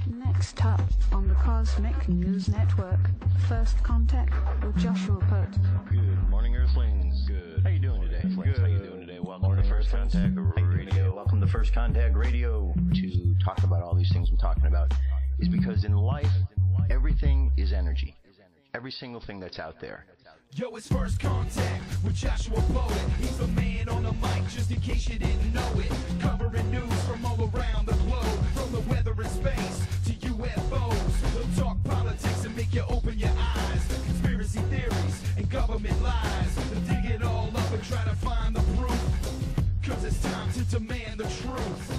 Next up on the Cosmic News Network, First Contact with Joshua Pert. Good morning, Earthlings. Good. How you doing today? Good. How you doing today? Welcome to First Contact Radio. Welcome to First Contact Radio. To talk about all these things we're talking about is because in life, everything is energy. Every single thing that's out there. Yo, it's First Contact with Joshua Poet. He's the man on the mic, just in case you didn't know it. Covering news from all around the globe, from the weather and space to UFOs. He'll talk politics and make you open your eyes. Conspiracy theories and government lies. They'll dig it all up and try to find the proof. Cause it's time to demand the truth.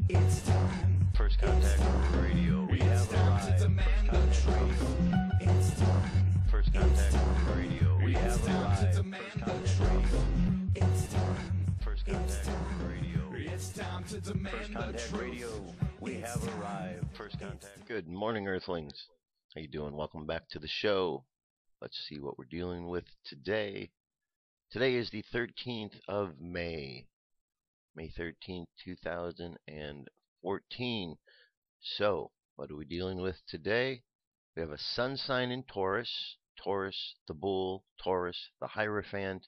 It's time. First Contact Radio. We have time to demand the truth. It's time. First Contact Radio. We have time to demand the truth. It's time. First Contact Radio. It's time to demand First the Contact truth. Radio. We have arrived. First Contact. Good morning, Earthlings. How you doing? Welcome back to the show. Let's see what we're dealing with today. Today is the 13th of May. May 13th, 2014. So, what are we dealing with today? We have a sun sign in Taurus. Taurus, the bull, Taurus, the Hierophant,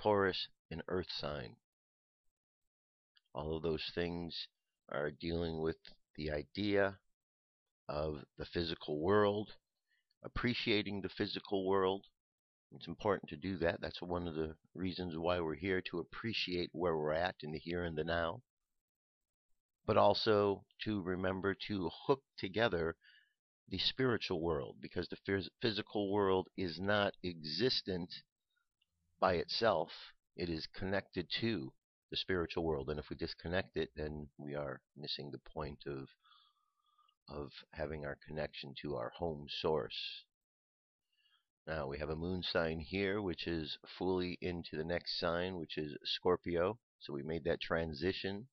Taurus, an earth sign. All of those things are dealing with the idea of the physical world, appreciating the physical world. It's important to do that. That's one of the reasons why we're here, to appreciate where we're at in the here and the now. But also to remember to hook together the spiritual world, because the physical world is not existent by itself. It is connected to the spiritual world, and if we disconnect it, then we are missing the point of having our connection to our home source. Now we have a moon sign here, which is fully into the next sign, which is Scorpio. So we made that transition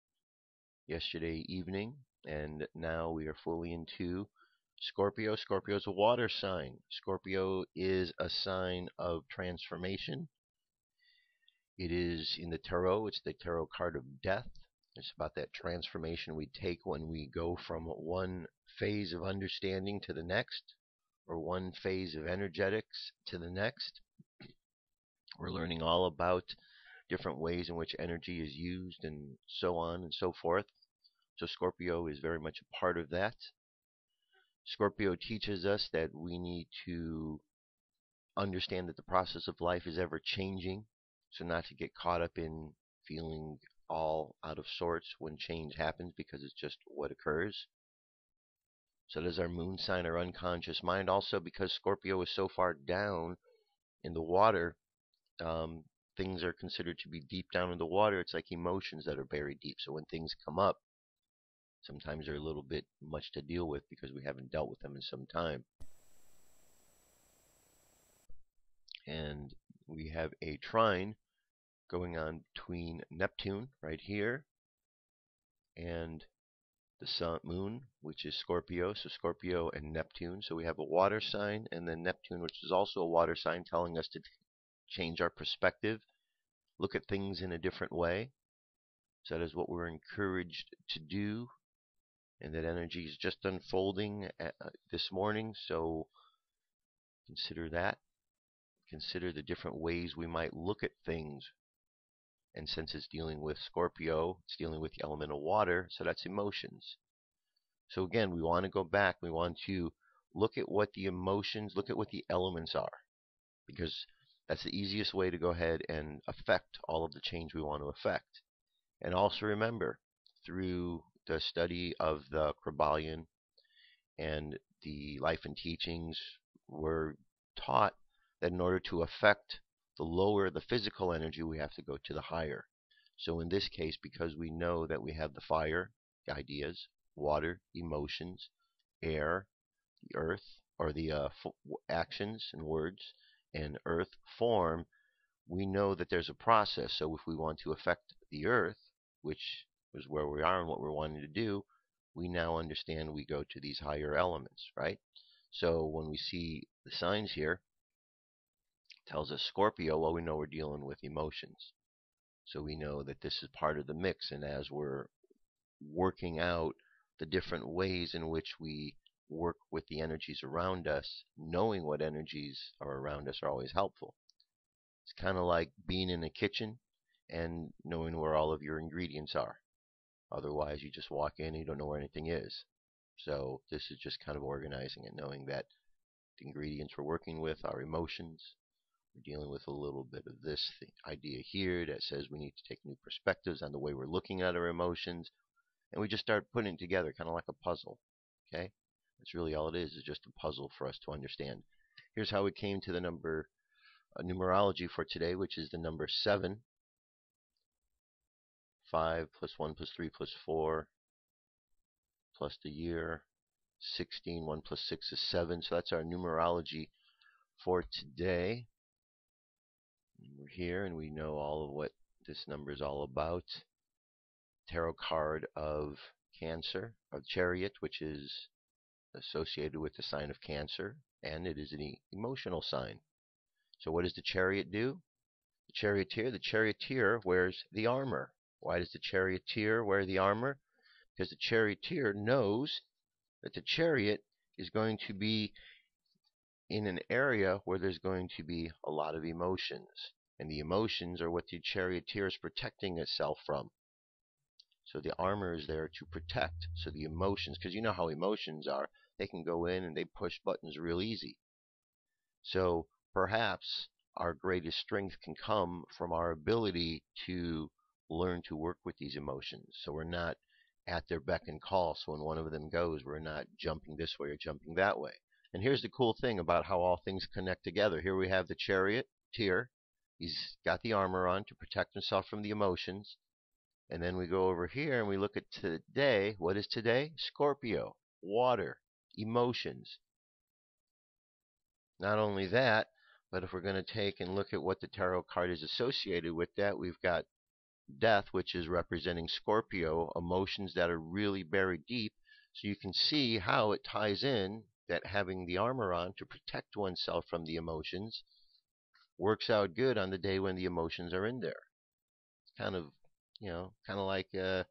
yesterday evening, and now we are fully into Scorpio. Scorpio is a water sign. Scorpio is a sign of transformation. It is in the tarot. It's the tarot card of death. It's about that transformation we take when we go from one phase of understanding to the next, or one phase of energetics to the next. We're learning all about different ways in which energy is used and so on and so forth. So Scorpio is very much a part of that. Scorpio teaches us that we need to understand that the process of life is ever changing, so not to get caught up in feeling all out of sorts when change happens, because it's just what occurs. So does our moon sign, our unconscious mind. Also, because Scorpio is so far down in the water, things are considered to be deep down in the water. It's like emotions that are buried deep. So when things come up, sometimes they're a little bit much to deal with because we haven't dealt with them in some time. And we have a trine going on between Neptune right here and the sun, moon, which is Scorpio. So Scorpio and Neptune. So we have a water sign, and then Neptune, which is also a water sign, telling us to change our perspective, look at things in a different way. So that is what we're encouraged to do. And that energy is just unfolding this morning, so consider that. Consider the different ways we might look at things. And since it's dealing with Scorpio, it's dealing with the element of water, so that's emotions. So again, we want to go back. We want to look at what the emotions, look at what the elements are, because that's the easiest way to go ahead and affect all of the change we want to affect. And also remember, through the study of the Kabbalion and the life and teachings, we're taught that in order to affect the lower, the physical energy, we have to go to the higher. So in this case, because we know that we have the fire, the ideas, water, emotions, air, the earth, or the actions and words, and earth form, we know that there's a process. So if we want to affect the earth, which is where we are and what we're wanting to do, we now understand we go to these higher elements, right? So when we see the signs here, it tells us Scorpio, well, we know we're dealing with emotions. So we know that this is part of the mix, and as we're working out the different ways in which we work with the energies around us. Knowing what energies are around us are always helpful. It's kind of like being in a kitchen and knowing where all of your ingredients are. Otherwise, you just walk in and you don't know where anything is. So this is just kind of organizing it, knowing that the ingredients we're working with are emotions. We're dealing with a little bit of this idea here that says we need to take new perspectives on the way we're looking at our emotions. And we just start putting it together, kind of like a puzzle. Okay? That's really all it is just a puzzle for us to understand. Here's how we came to the number numerology for today, which is the number 7. 5 plus 1 plus 3 plus 4 plus the year. 16, 1 plus 6 is 7. So that's our numerology for today. We're here and we know all of what this number is all about. Tarot card of Cancer, of Chariot, which is associated with the sign of Cancer, and it is an emotional sign. So what does the Chariot do? The charioteer wears the armor. Why does the charioteer wear the armor? Because the charioteer knows that the chariot is going to be in an area where there's going to be a lot of emotions. And the emotions are what the charioteer is protecting itself from. So the armor is there to protect. So the emotions, because you know how emotions are, they can go in and they push buttons real easy. So perhaps our greatest strength can come from our ability to learn to work with these emotions. So we're not at their beck and call. So when one of them goes, we're not jumping this way or jumping that way. And here's the cool thing about how all things connect together. Here we have the charioteer. He's got the armor on to protect himself from the emotions. And then we go over here and we look at today. What is today? Scorpio, water, emotions. Not only that, but if we're going to take and look at what the tarot card is associated with that, we've got death, which is representing Scorpio, emotions that are really buried deep. So you can see how it ties in that having the armor on to protect oneself from the emotions works out good on the day when the emotions are in there. It's kind of, kind of like a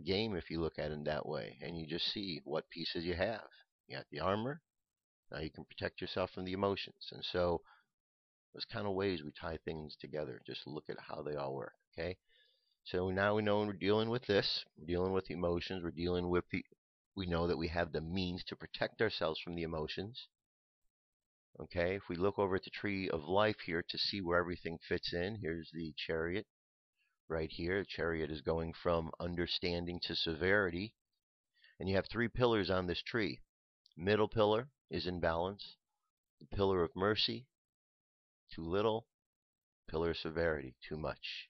game if you look at it that way, and you just see what pieces you have. You got the armor. Now you can protect yourself from the emotions. And so there's kind of ways we tie things together. Just look at how they all work. Okay. So now we know we're dealing with this. We're dealing with emotions. We're dealing with we know that we have the means to protect ourselves from the emotions. Okay. If we look over at the tree of life here to see where everything fits in, here's the chariot right here. The chariot is going from understanding to severity. And you have 3 pillars on this tree. Middle pillar is in balance. The pillar of mercy, too little. Pillar of severity, too much.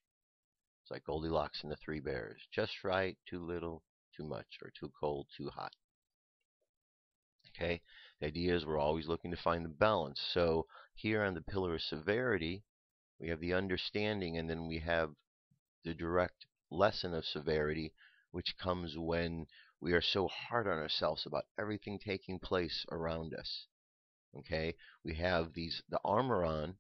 It's like Goldilocks and the 3 bears. Just right, too little, too much, or too cold, too hot. Okay, the idea is we're always looking to find the balance. So here on the pillar of severity, we have the understanding, and then we have the direct lesson of severity, which comes when we are so hard on ourselves about everything taking place around us. Okay, we have the armor on.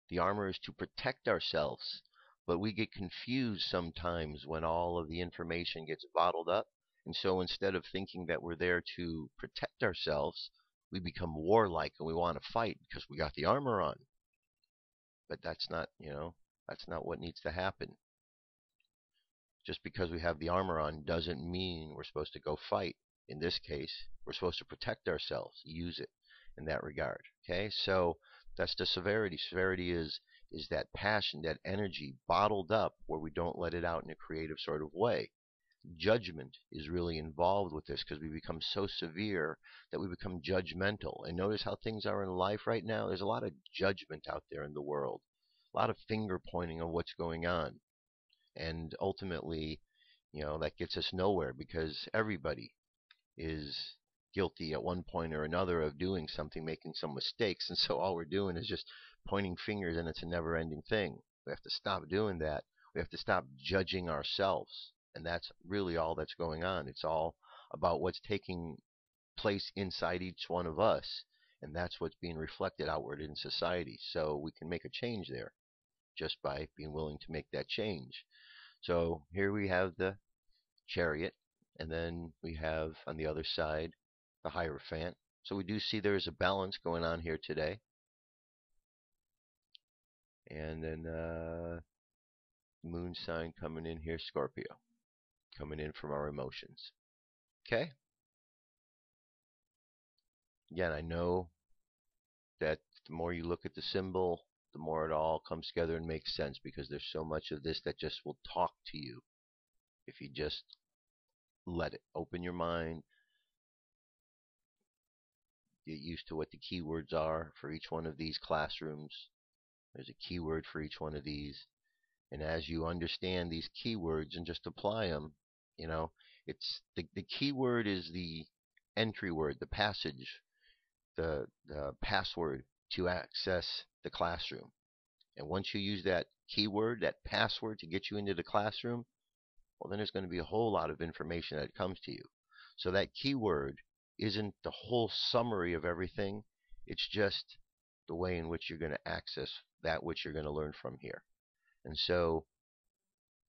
The armor is to protect ourselves, but we get confused sometimes when all of the information gets bottled up. And so instead of thinking that we're there to protect ourselves, we become warlike and we want to fight because we got the armor on. But that's not, that's not what needs to happen. Just because we have the armor on doesn't mean we're supposed to go fight. In this case, we're supposed to protect ourselves, use it in that regard. Okay, so that's the severity. Severity is that passion, that energy bottled up where we don't let it out in a creative sort of way. Judgment is really involved with this because we become so severe that we become judgmental. And notice how things are in life right now. There's a lot of judgment out there in the world, a lot of finger pointing on what's going on. And ultimately, that gets us nowhere because everybody is guilty at one point or another of doing something, making some mistakes. And so all we're doing is just pointing fingers, and it's a never-ending thing. We have to stop doing that. We have to stop judging ourselves. And that's really all that's going on. It's all about what's taking place inside each one of us. And that's what's being reflected outward in society. So we can make a change there just by being willing to make that change. So here we have the chariot. And then we have on the other side the Hierophant. So we do see there's a balance going on here today. And then moon sign coming in here, Scorpio, coming in from our emotions. Okay? Again, I know that the more you look at the symbol, the more it all comes together and makes sense, because there's so much of this that just will talk to you if you just let it. Open your mind, get used to what the keywords are for each one of these classrooms. There's a keyword for each one of these. And as you understand these keywords and just apply them, it's the keyword is the entry word, the passage, the password to access the classroom. And once you use that keyword, that password to get you into the classroom, well, then there's going to be a whole lot of information that comes to you. So that keyword isn't the whole summary of everything. It's just the way in which you're going to access that which you're going to learn from here. And so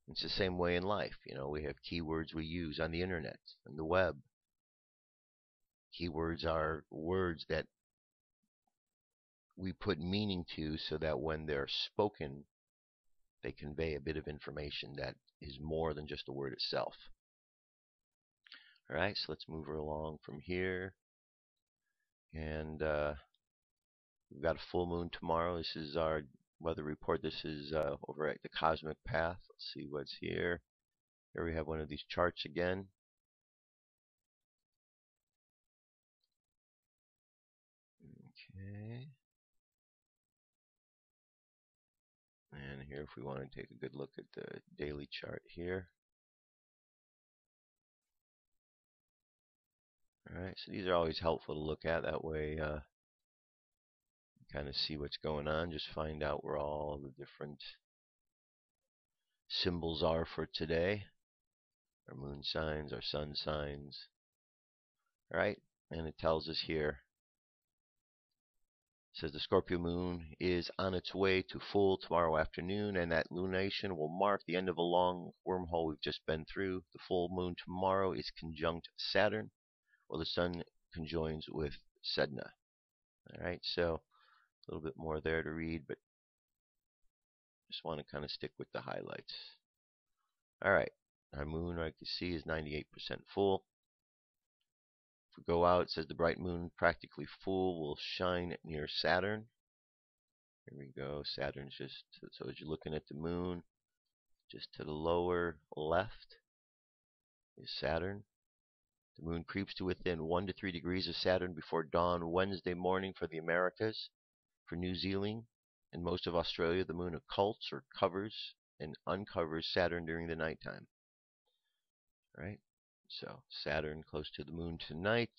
it's the same way in life. We have keywords we use on the internet and the web. Keywords are words that we put meaning to so that when they're spoken, they convey a bit of information that is more than just the word itself. All right, so let's move her along from here. And we've got a full moon tomorrow. This is our weather report. This is over at the Cosmic Path. Let's see what's here. Here we have one of these charts again. Okay. And here, if we want to take a good look at the daily chart here. Alright, so these are always helpful to look at. That way, you kind of see what's going on. Just find out where all the different symbols are for today. Our moon signs, our sun signs. Alright, and it tells us here. It says the Scorpio moon is on its way to full tomorrow afternoon, and that lunation will mark the end of a long wormhole we've just been through. The full moon tomorrow is conjunct Saturn, while the sun conjoins with Sedna. Alright, so a little bit more there to read, but just want to kind of stick with the highlights. Alright, our moon, like you see, is 98% full. If we go out, it says the bright moon, practically full, will shine near Saturn. Here we go. Saturn's just, so as you're looking at the moon, just to the lower left is Saturn. The moon creeps to within 1 to 3 degrees of Saturn before dawn Wednesday morning for the Americas. For New Zealand and most of Australia, the moon occults or covers and uncovers Saturn during the nighttime. Right? So Saturn close to the moon tonight.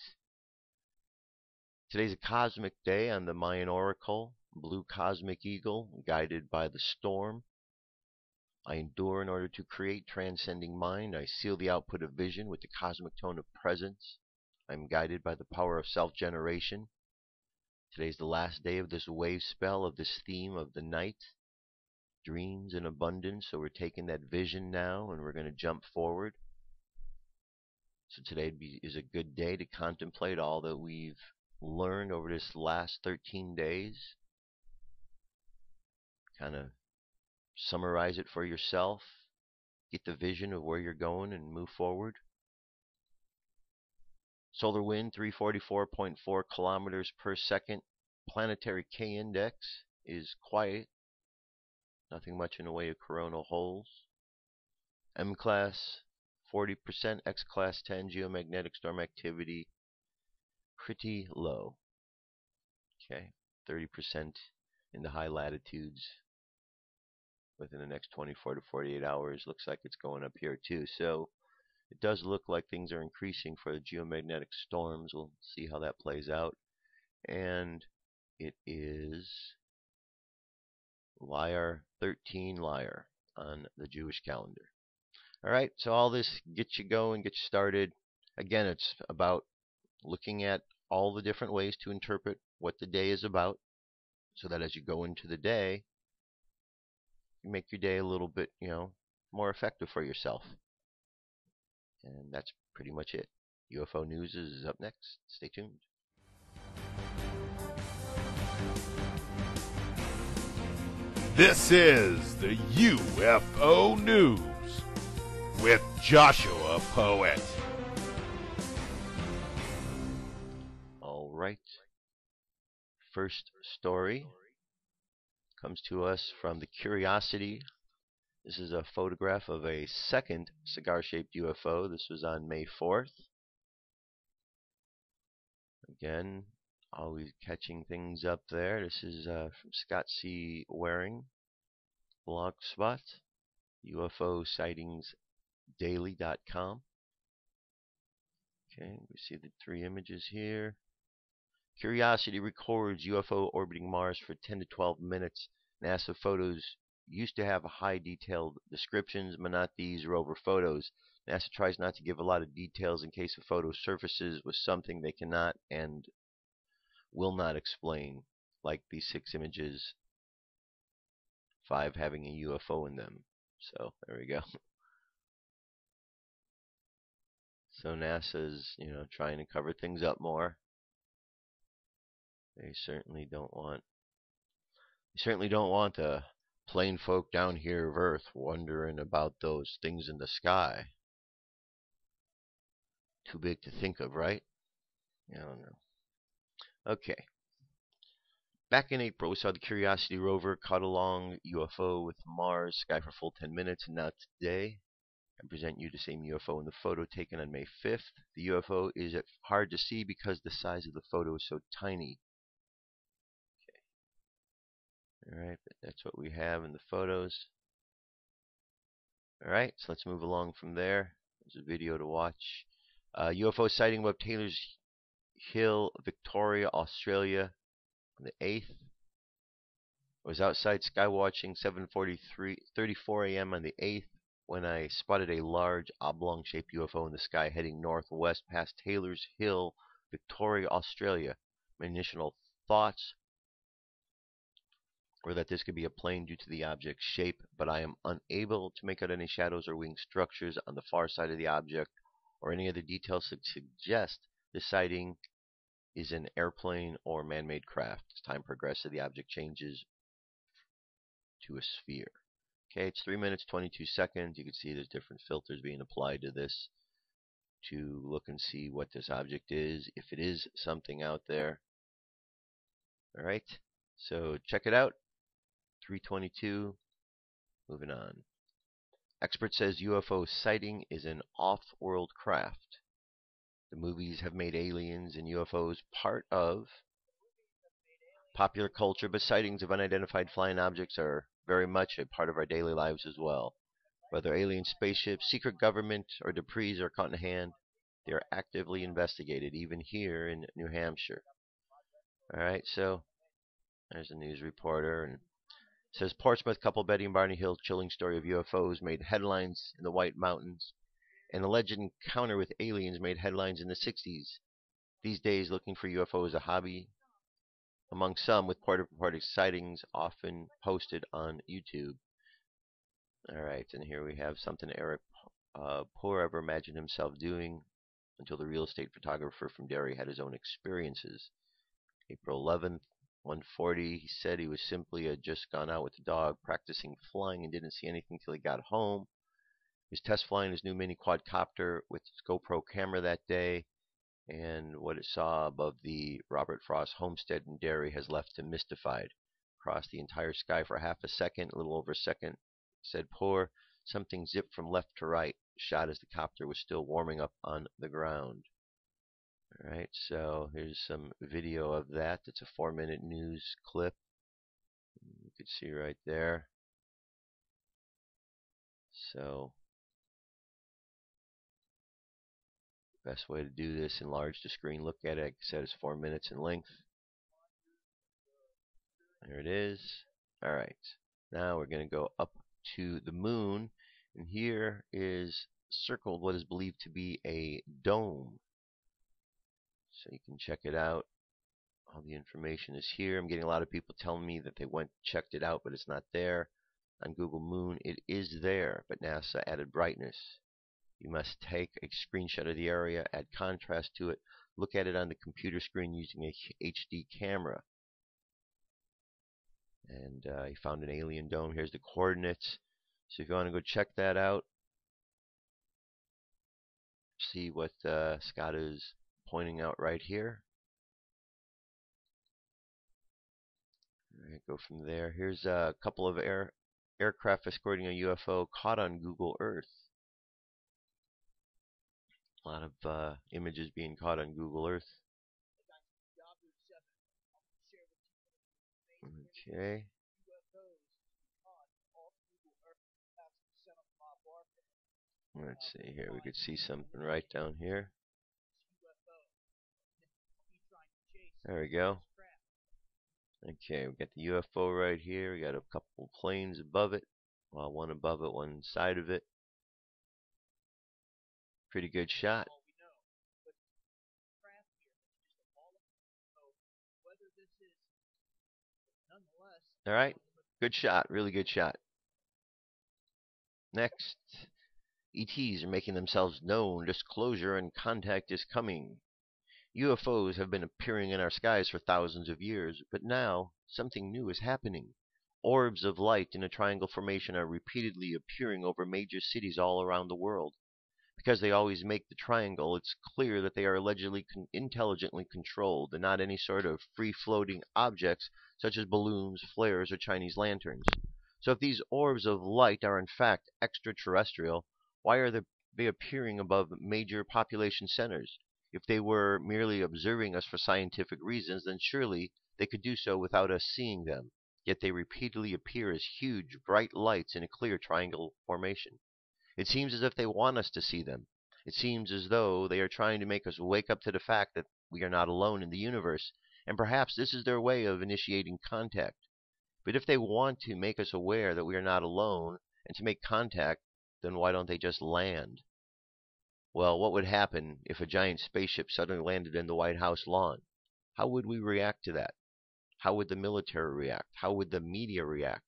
Today's a cosmic day on the Mayan Oracle. Blue cosmic eagle, guided by the storm. I endure in order to create transcending mind. I seal the output of vision with the cosmic tone of presence. I am guided by the power of self-generation. Today's the last day of this wave spell of this theme of the night. Dreams in abundance. So we're taking that vision now and we're going to jump forward. So today is a good day to contemplate all that we've learned over this last 13 days. Kind of summarize it for yourself. Get the vision of where you're going and move forward. Solar wind 344.4 kilometers per second. Planetary K index is quiet. Nothing much in the way of coronal holes. M class 40%, X class 10, geomagnetic storm activity pretty low. Okay, 30% in the high latitudes within the next 24 to 48 hours. Looks like it's going up here too. So it does look like things are increasing for the geomagnetic storms. We'll see how that plays out. And it is Liar 13 Liar on the Jewish calendar. Alright, so all this gets you going, gets you started. Again, it's about looking at all the different ways to interpret what the day is about, so that as you go into the day, you make your day a little bit, more effective for yourself. And And that's pretty much it. UFO news is up next. Stay tuned. This is the UFO News with Joshua Poet. All right. First story comes to us from the Curiosity. This is a photograph of a second cigar-shaped UFO. This was on May 4th. Again, always catching things up there. This is from Scott C. Waring, Blogspot, UFOsightingsdaily.com. Okay, we see the three images here. Curiosity records UFO orbiting Mars for 10 to 12 minutes. NASA photos used to have high detailed descriptions, but not these Rover photos. NASA tries not to give a lot of details in case a photo surfaces with something they cannot and will not explain, like these 6 images, 5 having a UFO in them. So there we go. So NASA's, trying to cover things up more. They certainly don't want the plain folk down here of Earth wondering about those things in the sky. Too big to think of, right? I don't know. Okay. Back in April, we saw the Curiosity rover caught along UFO with Mars sky for full 10 minutes, and now today I present you the same UFO in the photo taken on May 5th. The UFO is hard to see because the size of the photo is so tiny. Alright, but that's what we have in the photos. Alright, so let's move along from there. There's a video to watch. UFO sighting above Taylor's Hill, Victoria, Australia on the 8th. I was outside skywatching 7:34 a.m. on the 8th when I spotted a large oblong-shaped UFO in the sky heading northwest past Taylor's Hill, Victoria, Australia. My initial thoughts or that this could be a plane due to the object's shape, but I am unable to make out any shadows or wing structures on the far side of the object or any other details that suggest the sighting is an airplane or man-made craft. As time progresses, the object changes to a sphere. Okay, it's 3 minutes 22 seconds. You can see there's different filters being applied to this to look and see what this object is, if it is something out there. Alright, so check it out. 322. Moving on. Expert says UFO sighting is an off-world craft. The movies have made aliens and UFOs part of popular culture, but sightings of unidentified flying objects are very much a part of our daily lives as well. Whether alien spaceships, secret government, or debris are caught in hand, they are actively investigated, even here in New Hampshire. Alright, so there's a news reporter, and it says Portsmouth couple Betty and Barney Hill chilling story of UFOs made headlines in the White Mountains. An alleged encounter with aliens made headlines in the 60s. These days, looking for UFO is a hobby among some, with reported sightings often posted on YouTube. Alright, and here we have something Eric Poor ever imagined himself doing until the real estate photographer from Derry had his own experiences. April 11th, 1:40, he said he was simply had just gone out with the dog practicing flying and didn't see anything till he got home. He was test flying his new mini quadcopter with his GoPro camera that day, and what it saw above the Robert Frost homestead in Derry has left him mystified. Across the entire sky for half a second, a little over a second, said Poor, something zipped from left to right, shot as the copter was still warming up on the ground. Alright, so here's some video of that. It's a 4-minute news clip. You can see right there. So, best way to do this, enlarge the screen, look at it. Like I said, it's 4 minutes in length. There it is. Alright, now we're going to go up to the moon, and here is circled what is believed to be a dome. So you can check it out. All the information is here. I'm getting a lot of people telling me that they went checked it out, but it's not there. On Google Moon, it is there, but NASA added brightness. You must take a screenshot of the area, add contrast to it, look at it on the computer screen using a HD camera. And he found an alien dome. Here's the coordinates. So if you want to go check that out, see what Scott is pointing out right here. All right, go from there. Here's a couple of aircraft escorting a UFO caught on Google Earth. A lot of images being caught on Google Earth. Okay. Let's see here. We could see something right down here. There we go. Okay, we got the UFO right here. We got a couple planes above it. Well, one above it, one side of it. Pretty good shot. All right, good shot. Really good shot. Next, ETs are making themselves known. Disclosure and contact is coming. UFOs have been appearing in our skies for thousands of years, but now something new is happening. Orbs of light in a triangle formation are repeatedly appearing over major cities all around the world. Because they always make the triangle, it's clear that they are allegedly intelligently controlled and not any sort of free-floating objects such as balloons, flares, or Chinese lanterns. So if these orbs of light are in fact extraterrestrial, why are they appearing above major population centers? If they were merely observing us for scientific reasons, then surely they could do so without us seeing them. Yet they repeatedly appear as huge, bright lights in a clear triangle formation. It seems as if they want us to see them. It seems as though they are trying to make us wake up to the fact that we are not alone in the universe, and perhaps this is their way of initiating contact. But if they want to make us aware that we are not alone and to make contact, then why don't they just land? Well, what would happen if a giant spaceship suddenly landed in the White House lawn? How would we react to that? How would the military react? How would the media react?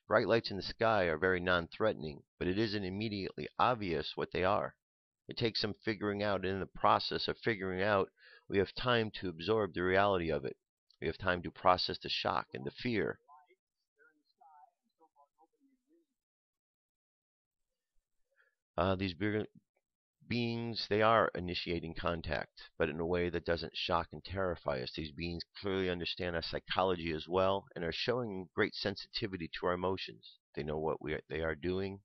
Bright lights in the sky are very non-threatening, but it isn't immediately obvious what they are. It takes some figuring out, and in the process of figuring out, we have time to absorb the reality of it. We have time to process the shock and the fear. These beings, they are initiating contact, but in a way that doesn't shock and terrify us. These beings clearly understand our psychology as well and are showing great sensitivity to our emotions. They know what they are doing.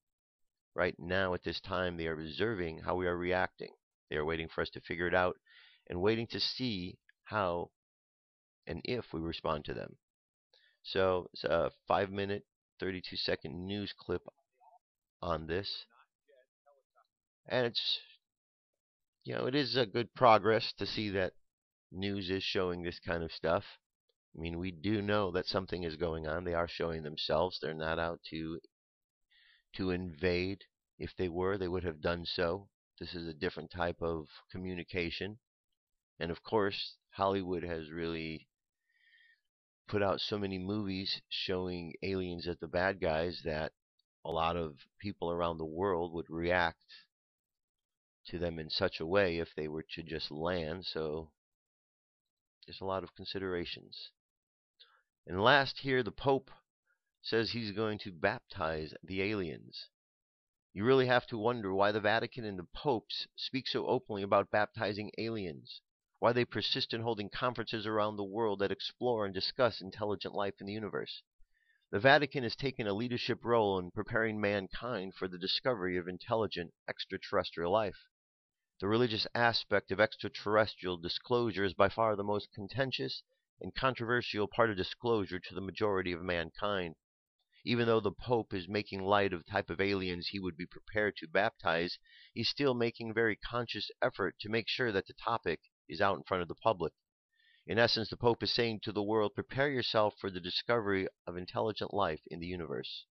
Right now, at this time, they are observing how we are reacting. They are waiting for us to figure it out and waiting to see how and if we respond to them. So it's a 5-minute, 32-second news clip on this. And it is a good progress to see that news is showing this kind of stuff. I mean, we do know that something is going on. They are showing themselves. They're not out to invade. If they were, they would have done so. This is a different type of communication. And of course, Hollywood has really put out so many movies showing aliens as the bad guys that a lot of people around the world would react to them in such a way if they were to just land. So there's a lot of considerations. And last here, the Pope says he's going to baptize the aliens. You really have to wonder why the Vatican and the popes speak so openly about baptizing aliens, why they persist in holding conferences around the world that explore and discuss intelligent life in the universe. The Vatican has taken a leadership role in preparing mankind for the discovery of intelligent extraterrestrial life. The religious aspect of extraterrestrial disclosure is by far the most contentious and controversial part of disclosure to the majority of mankind. Even though the Pope is making light of the type of aliens he would be prepared to baptize, he's still making a very conscious effort to make sure that the topic is out in front of the public. In essence, the Pope is saying to the world, prepare yourself for the discovery of intelligent life in the universe.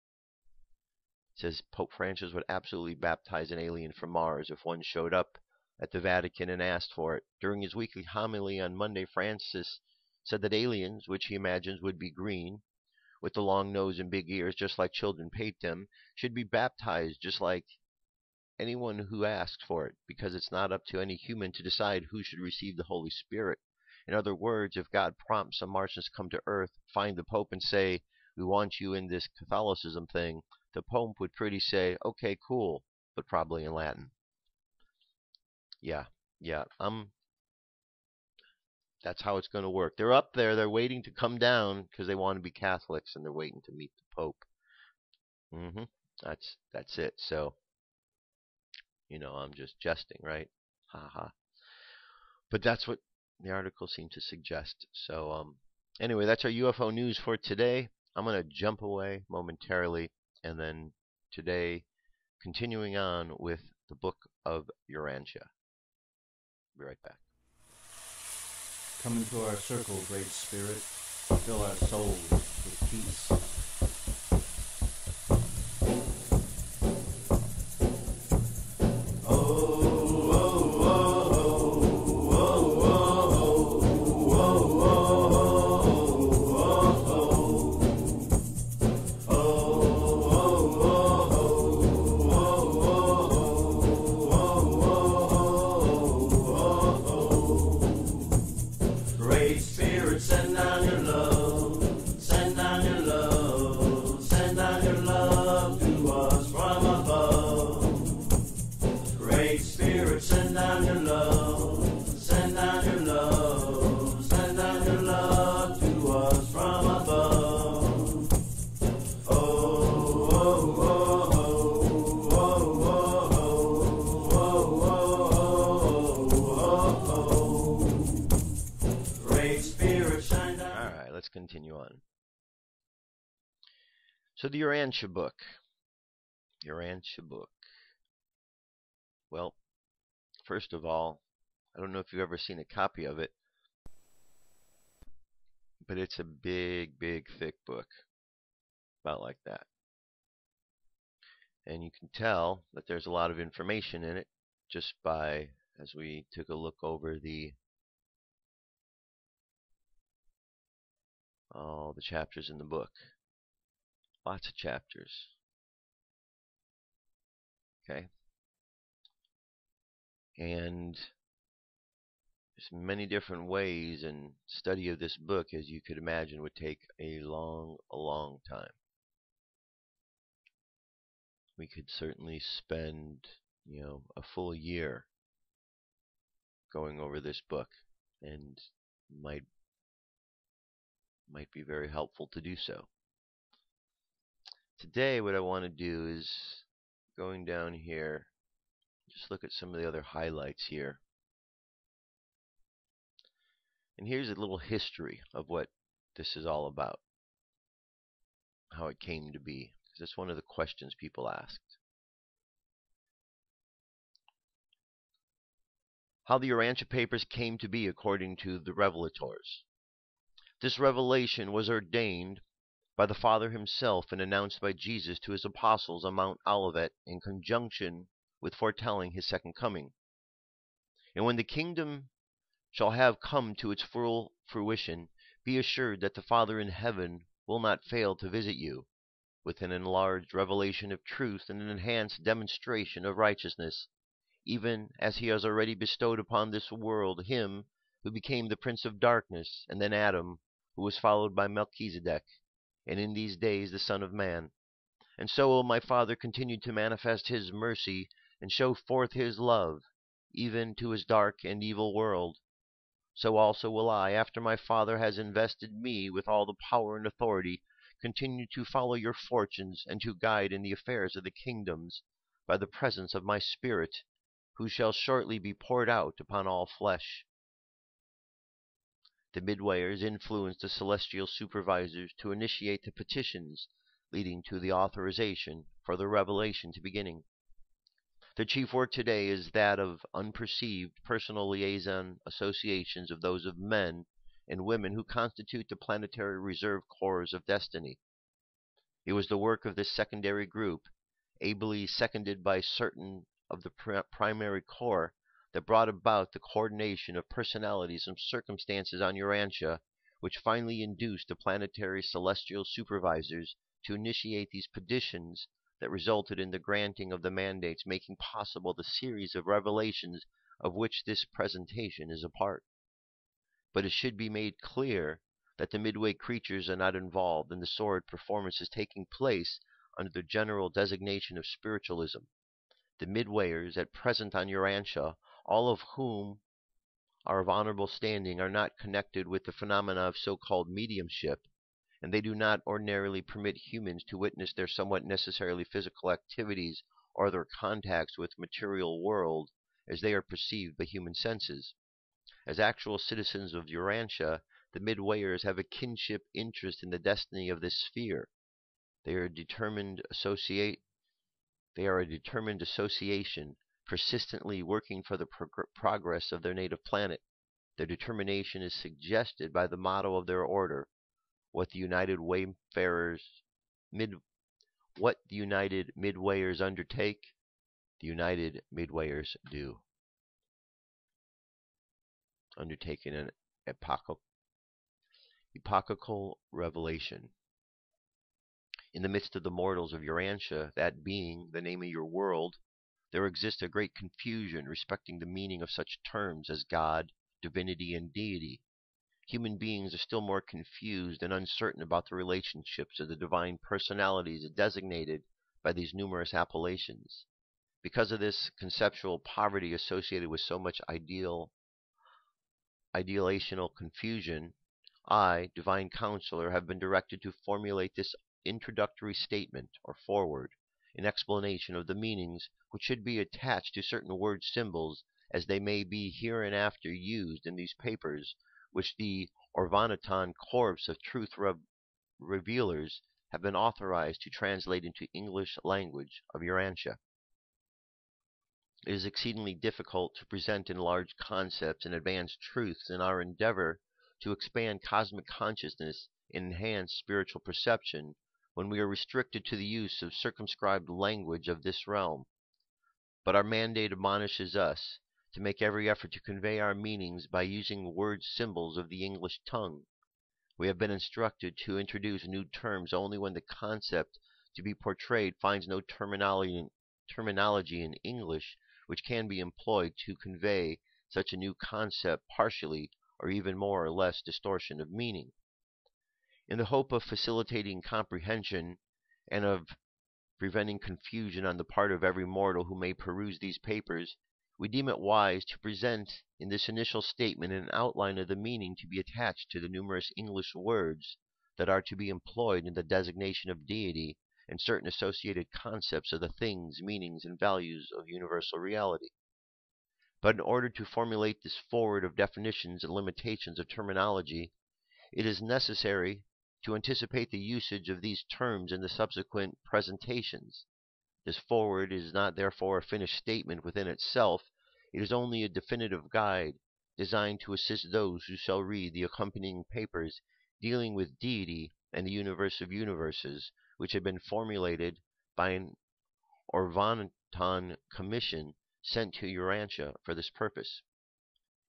It says Pope Francis would absolutely baptize an alien from Mars if one showed up at the Vatican and asked for it. During his weekly homily on Monday, Francis said that aliens, which he imagines would be green, with the long nose and big ears, just like children paint them, should be baptized just like anyone who asks for it, because it's not up to any human to decide who should receive the Holy Spirit. In other words, if God prompts some Martians to come to Earth, find the Pope, and say, "We want you in this Catholicism thing," the Pope would pretty say, "Okay, cool," but probably in Latin. Yeah. That's how it's going to work. They're up there. They're waiting to come down because they want to be Catholics, and they're waiting to meet the Pope. That's it. So, I'm just jesting, right? Ha ha. But that's what the article seemed to suggest. So, anyway, that's our UFO news for today. I'm going to jump away momentarily, and then today, continuing on with the book of Urantia. Be right back. Come into our circle, Great Spirit. Fill our souls with peace. Continue on. So the Urantia Book. Well, first of all, I don't know if you've ever seen a copy of it, but it's a big, thick book. About like that. And you can tell that there's a lot of information in it just by, as we took a look over the chapters in the book. Lots of chapters. Okay. And there's many different ways, and study of this book, as you could imagine, would take a long time. We could certainly spend, a full year going over this book, and might be very helpful to do so. Today, what I want to do is, going down here, just look at some of the other highlights here. And here's a little history of what this is all about, how it came to be, because it's one of the questions people asked. How the Urantia papers came to be according to the revelators. This revelation was ordained by the Father himself and announced by Jesus to his apostles on Mount Olivet in conjunction with foretelling his second coming. And when the kingdom shall have come to its full fruition, be assured that the Father in heaven will not fail to visit you with an enlarged revelation of truth and an enhanced demonstration of righteousness, even as he has already bestowed upon this world him who became the prince of darkness, and then Adam, who was followed by Melchizedek, and in these days the Son of Man. And so will my Father continue to manifest his mercy and show forth his love, even to his dark and evil world. So also will I, after my Father has invested me with all the power and authority, continue to follow your fortunes and to guide in the affairs of the kingdoms by the presence of my Spirit, who shall shortly be poured out upon all flesh. The midwayers influenced the celestial supervisors to initiate the petitions leading to the authorization for the revelation to beginning. The chief work today is that of unperceived personal liaison associations of those of men and women who constitute the planetary reserve corps of destiny. It was the work of this secondary group, ably seconded by certain of the primary corps, that brought about the coordination of personalities and circumstances on Urantia, which finally induced the planetary celestial supervisors to initiate these petitions that resulted in the granting of the mandates, making possible the series of revelations of which this presentation is a part. But it should be made clear that the midway creatures are not involved, and the sword performance is taking place under the general designation of spiritualism. The midwayers at present on Urantia, all of whom are of honorable standing, are not connected with the phenomena of so-called mediumship, and they do not ordinarily permit humans to witness their somewhat necessarily physical activities or their contacts with the material world as they are perceived by human senses. As actual citizens of Urantia, the midwayers have a kinship interest in the destiny of this sphere. They are a determined association, persistently working for the progress of their native planet. Their determination is suggested by the motto of their order: what the United Midwayers undertake, the United Midwayers do. Undertaking an epochal revelation. In the midst of the mortals of Urantia, that being the name of your world, there exists a great confusion respecting the meaning of such terms as God, divinity, and deity. Human beings are still more confused and uncertain about the relationships of the divine personalities designated by these numerous appellations. Because of this conceptual poverty associated with so much ideational confusion, I, Divine Counselor, have been directed to formulate this introductory statement, or foreword, in explanation of the meanings which should be attached to certain word symbols, as they may be hereinafter used in these papers, which the Orvanaton Corps of Truth Revealers have been authorized to translate into English language of Urantia. It is exceedingly difficult to present in large concepts and advanced truths in our endeavor to expand cosmic consciousness and enhance spiritual perception when we are restricted to the use of circumscribed language of this realm. But our mandate admonishes us to make every effort to convey our meanings by using word symbols of the English tongue. We have been instructed to introduce new terms only when the concept to be portrayed finds no terminology in English which can be employed to convey such a new concept partially or even more or less distortion of meaning. In the hope of facilitating comprehension and of preventing confusion on the part of every mortal who may peruse these papers, we deem it wise to present in this initial statement an outline of the meaning to be attached to the numerous English words that are to be employed in the designation of deity and certain associated concepts of the things, meanings, and values of universal reality. But in order to formulate this foreword of definitions and limitations of terminology, it is necessary to anticipate the usage of these terms in the subsequent presentations. This foreword is not therefore a finished statement within itself. It is only a definitive guide designed to assist those who shall read the accompanying papers dealing with deity and the universe of universes, which have been formulated by an Orvanaton commission sent to Urantia for this purpose.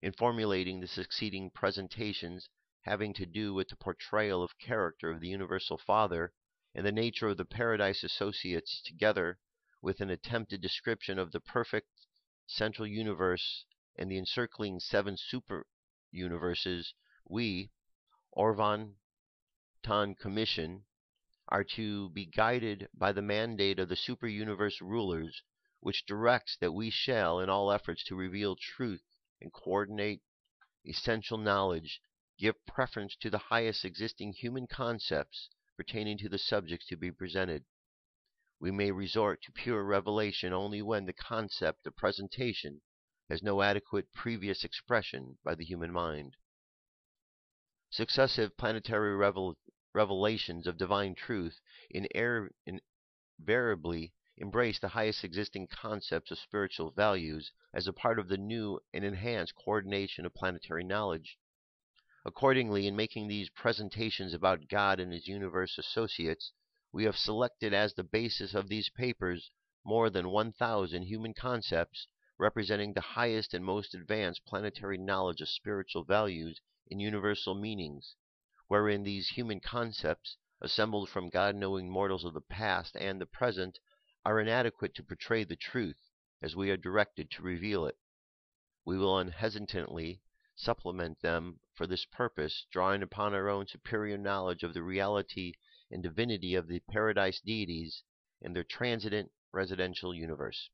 In formulating the succeeding presentations having to do with the portrayal of character of the Universal Father and the nature of the Paradise Associates, together with an attempted description of the perfect central universe and the encircling 7 super-universes, we, Orvanaton Commission, are to be guided by the mandate of the super-universe rulers, which directs that we shall, in all efforts to reveal truth and coordinate essential knowledge, give preference to the highest existing human concepts pertaining to the subjects to be presented. We may resort to pure revelation only when the concept of presentation has no adequate previous expression by the human mind. Successive planetary revelations of divine truth invariably embrace the highest existing concepts of spiritual values as a part of the new and enhanced coordination of planetary knowledge. Accordingly, in making these presentations about God and his universe associates, we have selected as the basis of these papers more than 1,000 human concepts representing the highest and most advanced planetary knowledge of spiritual values and universal meanings, wherein these human concepts, assembled from God-knowing mortals of the past and the present, are inadequate to portray the truth as we are directed to reveal it. We will unhesitantly supplement them for this purpose, drawing upon our own superior knowledge of the reality and divinity of the paradise deities and their transient residential universe.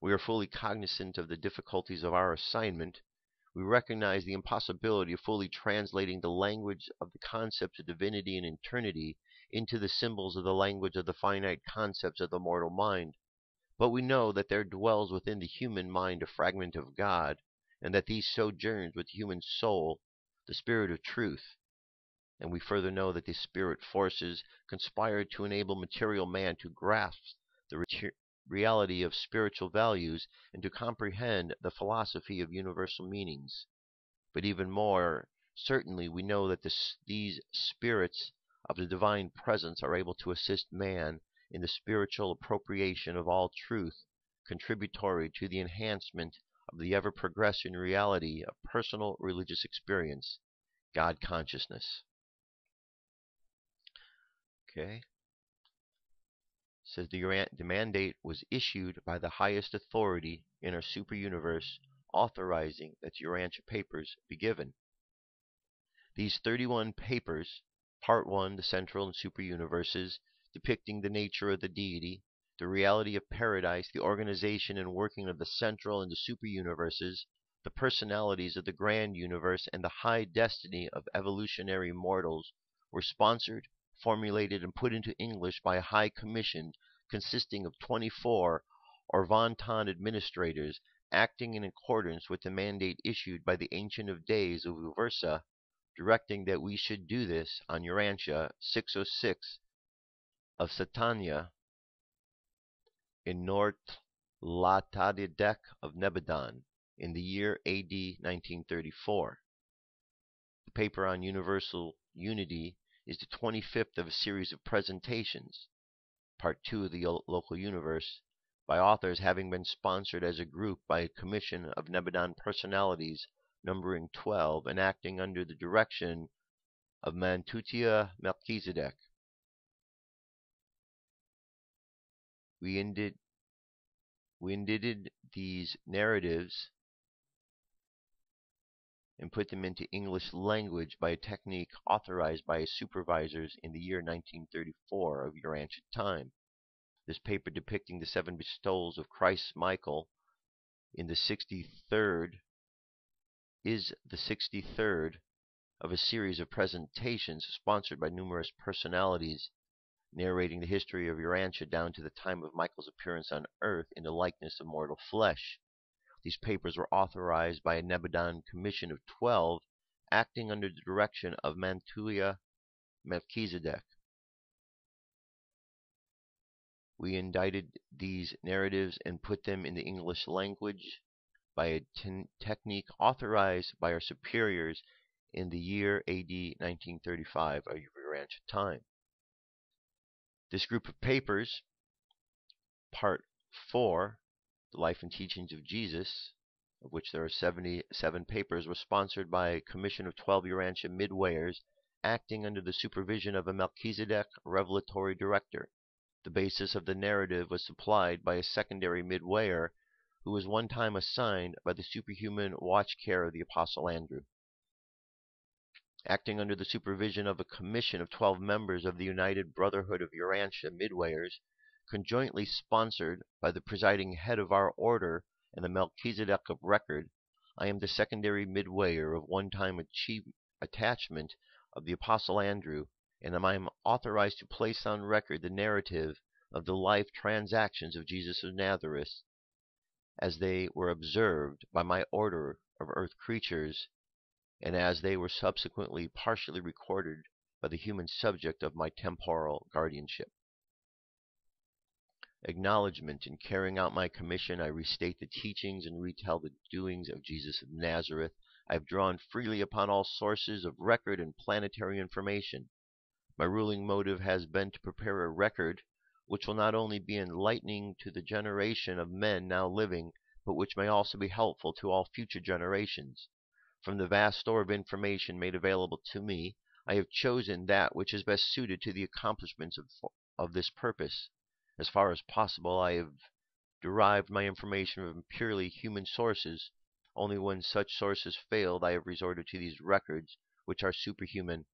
We are fully cognizant of the difficulties of our assignment. We recognize the impossibility of fully translating the language of the concepts of divinity and eternity into the symbols of the language of the finite concepts of the mortal mind. But we know that there dwells within the human mind a fragment of God, and that these sojourns with the human soul, the spirit of truth. And we further know that the spirit forces conspire to enable material man to grasp the reality of spiritual values and to comprehend the philosophy of universal meanings. But even more certainly, we know that these spirits of the divine presence are able to assist man in the spiritual appropriation of all truth, contributory to the enhancement of the ever-progressing reality of personal religious experience, God consciousness. Okay. Says the mandate was issued by the highest authority in our super universe, authorizing that the Urantia papers be given. These 31 papers, Part 1, the central and super universes, depicting the nature of the deity, the reality of paradise, the organization and working of the central and the super universes, the personalities of the grand universe, and the high destiny of evolutionary mortals, were sponsored, formulated, and put into English by a high commission consisting of 24 Orvonton administrators, acting in accordance with the mandate issued by the Ancient of Days of Uversa, directing that we should do this on Urantia 606 of Satania in North Latadidek of Nebadon in the year AD 1934. The paper on universal unity is the 25th of a series of presentations, Part 2 of the local universe, by authors having been sponsored as a group by a commission of Nebadon personalities numbering 12 and acting under the direction of Mantutia Melchizedek. We indited these narratives and put them into English language by a technique authorized by his supervisors in the year 1934 of Urantia time. This paper depicting the 7 bestowals of Christ Michael in the 63rd is the 63rd of a series of presentations sponsored by numerous personalities, narrating the history of Urantia down to the time of Michael's appearance on Earth in the likeness of mortal flesh. These papers were authorized by a Nebadon commission of 12, acting under the direction of Mantuia Melchizedek. We indited these narratives and put them in the English language by a technique authorized by our superiors in the year AD 1935 of Urantia time. This group of papers, Part 4, The Life and Teachings of Jesus, of which there are 77 papers, was sponsored by a commission of 12 Urantia midwayers acting under the supervision of a Melchizedek revelatory director. The basis of the narrative was supplied by a secondary midwayer who was one time assigned by the superhuman watch care of the Apostle Andrew. Acting under the supervision of a commission of 12 members of the United Brotherhood of Urantia midwayers, conjointly sponsored by the presiding head of our order and the Melchizedek of record, I am the secondary midwayer of one-time attachment of the Apostle Andrew, and I am authorized to place on record the narrative of the life transactions of Jesus of Nazareth as they were observed by my order of earth creatures, and as they were subsequently partially recorded by the human subject of my temporal guardianship. Acknowledgement. In carrying out my commission, I restate the teachings and retell the doings of Jesus of Nazareth. I have drawn freely upon all sources of record and planetary information. My ruling motive has been to prepare a record which will not only be enlightening to the generation of men now living, but which may also be helpful to all future generations. From the vast store of information made available to me, I have chosen that which is best suited to the accomplishments of this purpose. As far as possible, I have derived my information from purely human sources. Only when such sources failed, I have resorted to these records, which are superhuman.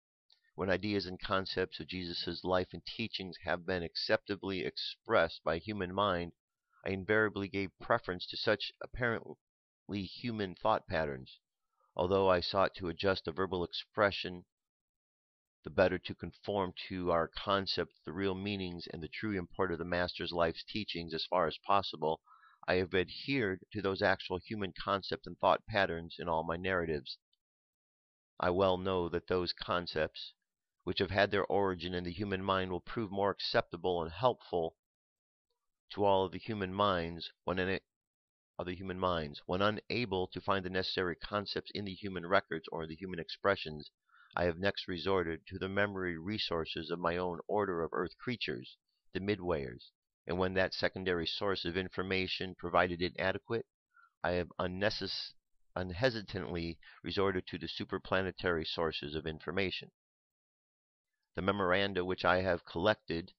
When ideas and concepts of Jesus' life and teachings have been acceptably expressed by human mind, I invariably gave preference to such apparently human thought patterns. Although I sought to adjust the verbal expression the better to conform to our concept, the real meanings, and the true import of the Master's life's teachings as far as possible, I have adhered to those actual human concept and thought patterns in all my narratives. I well know that those concepts, which have had their origin in the human mind, will prove more acceptable and helpful to all of the human minds when unable to find the necessary concepts in the human records or the human expressions. I have next resorted to the memory resources of my own order of earth creatures, the midwayers, and when that secondary source of information provided inadequate, I have unhesitantly resorted to the superplanetary sources of information. The memoranda which I have collected,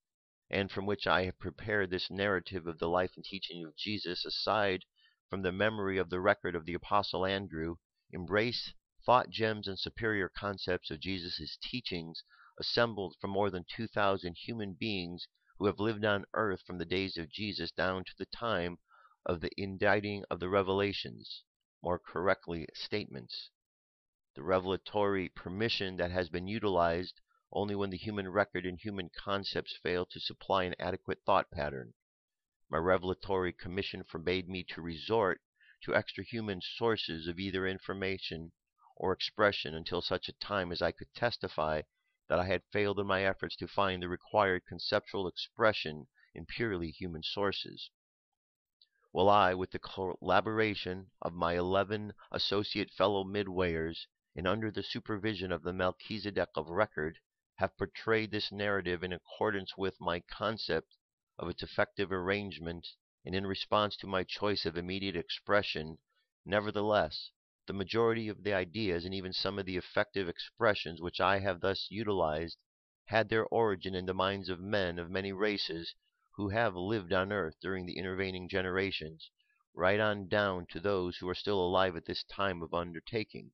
and from which I have prepared this narrative of the life and teaching of Jesus, aside from the memory of the record of the Apostle Andrew, embrace thought gems and superior concepts of Jesus' teachings assembled from more than 2,000 human beings who have lived on earth from the days of Jesus down to the time of the inditing of the revelations, more correctly statements. The revelatory permission that has been utilized only when the human record and human concepts fail to supply an adequate thought pattern. My revelatory commission forbade me to resort to extra-human sources of either information or expression until such a time as I could testify that I had failed in my efforts to find the required conceptual expression in purely human sources. While I, with the collaboration of my 11 associate fellow midwayers, and under the supervision of the Melchizedek of record, have portrayed this narrative in accordance with my concept of its effective arrangement, and in response to my choice of immediate expression, nevertheless, the majority of the ideas and even some of the effective expressions which I have thus utilized had their origin in the minds of men of many races who have lived on earth during the intervening generations, right on down to those who are still alive at this time of undertaking.